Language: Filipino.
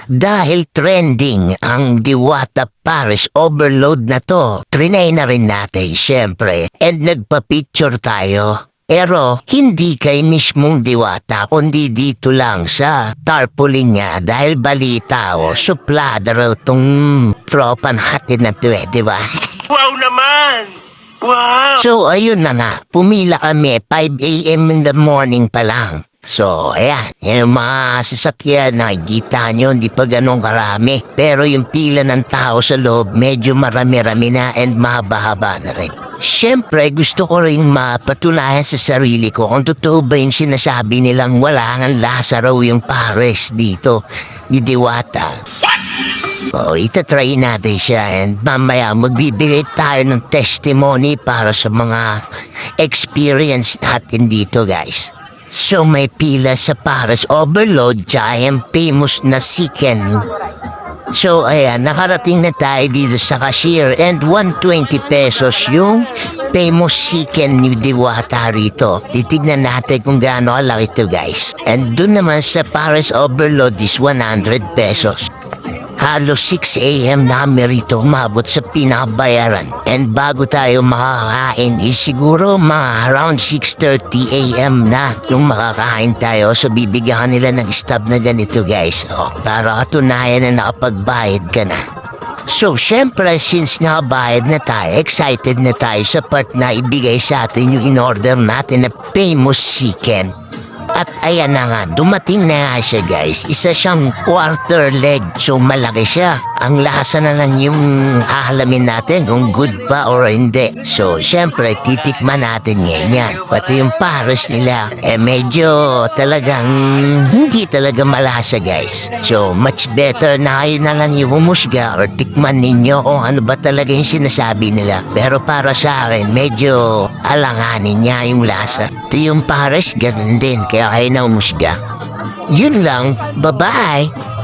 dahil trending ang Diwata Paris overload na to, trinay na rin natin syempre and nagpa-picture tayo. Pero hindi kay mismong Diwata kundi dito lang sa tarpaulin niya dahil balita o suplada raw tong tropan hatid na to di ba? Wow naman! Wow! So ayun na nga, pumila kami 5 a.m. in the morning pa lang. So, ayan, yung mga sasakyan, nakikita nyo, hindi pa ganun karami. Pero yung pila ng tao sa loob, medyo marami-rami na and mahaba-haba na rin. Siyempre, gusto ko rin mapatunayan sa sarili ko kung totoo ba yung sinasabi nilang wala ng lasa raw yung Pares dito, ni Diwata. So, itatry natin siya and mamaya magbibigay tayo ng testimony para sa mga experience natin dito, guys. So may pila sa Paris overload tsaka yung famous na chicken. So ayan, nakarating na tayo dito sa cashier and 120 pesos yung famous chicken ni Diwata rito. Titignan natin kung gaano kalaki ito guys. And dun naman sa Paris overload is 100 pesos. Halos 6 a.m. na kami rito umabot sa pinakabayaran. And bago tayo makakain is siguro mga around 6:30 a.m. na yung makakain tayo. So bibigyan nila ng stub na ganito guys. Para katunayan na nakapagbayad ka na. So syempre since nakabayad na tayo, excited na tayo sa part na ibigay sa atin yung in-order natin na famous chicken. At ayan na nga, dumating na nga siya guys. Isa siyang quarter leg. So malaki siya. Ang lasa na lang yung aalamin natin kung good ba or hindi. So syempre titikman natin ngayon yan. Pati yung Pares nila medyo talagang hindi talaga malasa guys. So much better na kayo na lang yung humusga or tikman ninyo kung ano ba talaga yung sinasabi nila. Pero para sa akin medyo alanganin niya yung lasa. Ito yung Pares ganun din kaya kayo na humusga. Yun lang, bye-bye!